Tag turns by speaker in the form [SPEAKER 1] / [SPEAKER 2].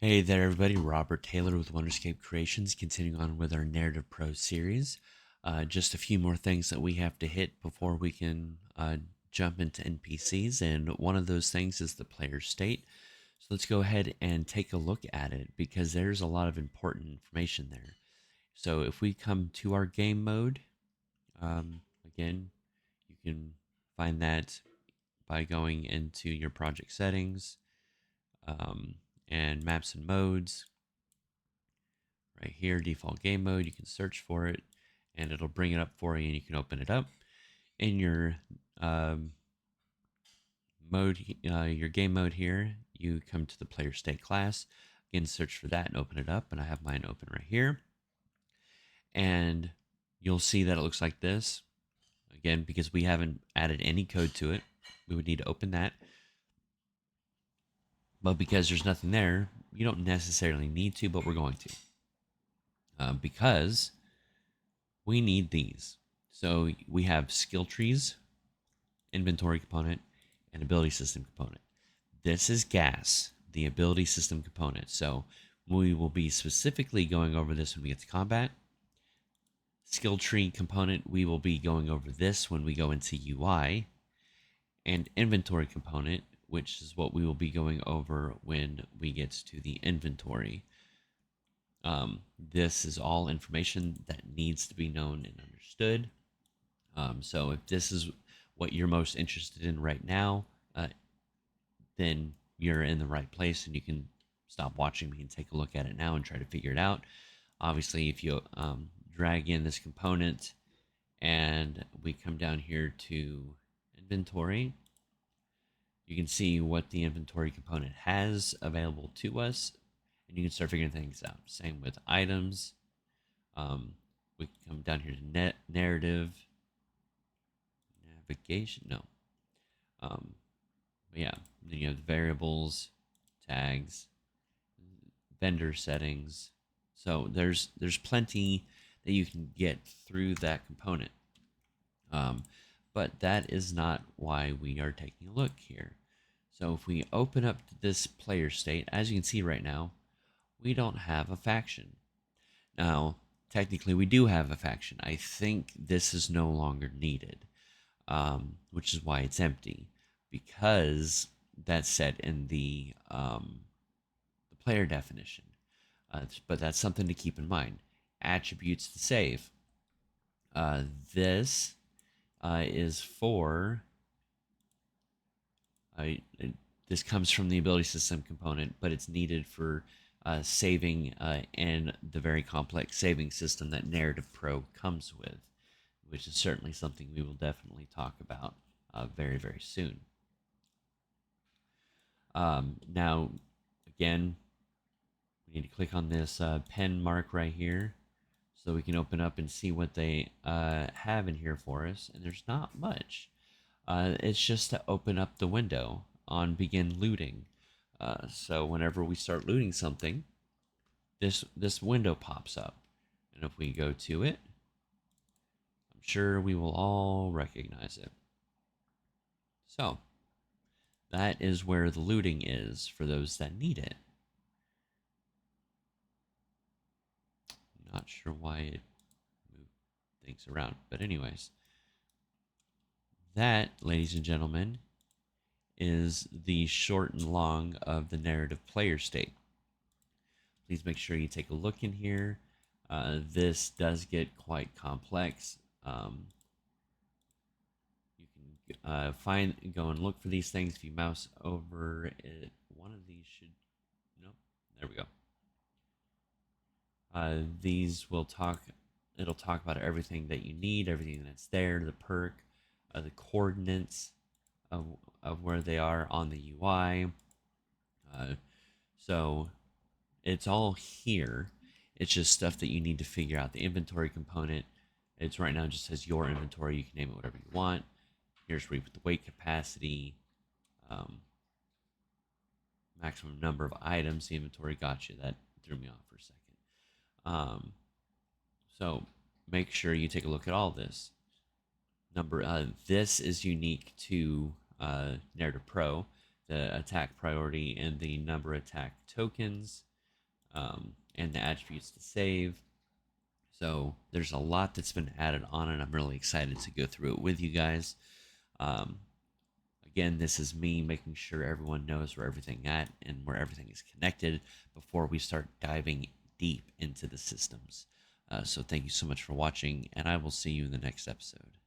[SPEAKER 1] Hey there, everybody. Robert Taylor with Wonderscape Creations, continuing on with our Narrative Pro series. Just a few more things that we have to hit before we can jump into NPCs, and one of those things is the player state. So let's go ahead and take a look at it because there's a lot of important information there. So if we come to our game mode, again, you can find that by going into your project settings um, and maps and modes. Right here, default game mode, you can search for it and it'll bring it up for you and you can open it up. In your um, your game mode here, you come to the player state class. Again, search for that and open it up. And I have mine open right here. And you'll see that it looks like this. Again, because we haven't added any code to it, we would need to open that. But because there's nothing there, you don't necessarily need to, but we're going to. Because we need these. So we have skill trees, inventory component, and ability system component. This is gas, the ability system component. So we will be specifically going over this when we get to combat. Skill tree component, we will be going over this when we go into UI. And inventory component, which is what we will be going over when we get to the inventory. This is all information that needs to be known and understood. So if this is what you're most interested in right now, then you're in the right place and you can stop watching me and take a look at it now and try to figure it out. Obviously, if you drag in this component and we come down here to inventory, you can see what the inventory component has available to us and you can start figuring things out. Same with items. Um, we can come down here to narrative, navigation. No. But yeah, then you have variables, tags, vendor settings. So there's plenty that you can get through that component. Um, but that is not why we are taking a look here. So if we open up this player state, as you can see right now, we don't have a faction. Now, technically we do have a faction. I think this is no longer needed, which is why it's empty, because that's set in the player definition. But that's something to keep in mind. Attributes to save. Uh, this is for. Uh, this comes from the ability system component, but it's needed for saving in the very complex saving system that Narrative Pro comes with, which is certainly something we will definitely talk about very, very soon. Now, again, we need to click on this pen mark right here so we can open up and see what they have in here for us. And there's not much. It's just to open up the window on begin looting. So whenever we start looting something, this window pops up. And if we go to it, I'm sure we will all recognize it. So that is where the looting is for those that need it. Not sure why it moved things around, but anyways, that, ladies and gentlemen, is the short and long of the narrative player state. Please make sure you take a look in here. This does get quite complex. You can go and look for these things. If you mouse over it, one of these should, nope, there we go. These will talk, it'll talk about everything that you need, everything that's there, the perk, the coordinates of, of where they are on the UI. So it's all here. It's just stuff that you need to figure out. The inventory component, it's right now just says your inventory. You can name it whatever you want. Here's where you put the weight capacity, um, maximum number of items. The inventory got you. That threw me off for a second. Um, so make sure you take a look at all this. This is unique to Narrative Pro. the attack priority and the number attack tokens, and the attributes to save. So there's a lot that's been added on, and I'm really excited to go through it with you guys. Um, Again, this is me making sure everyone knows where everything at and where everything is connected before we start diving deep into the systems. So thank you so much for watching, and I will see you in the next episode.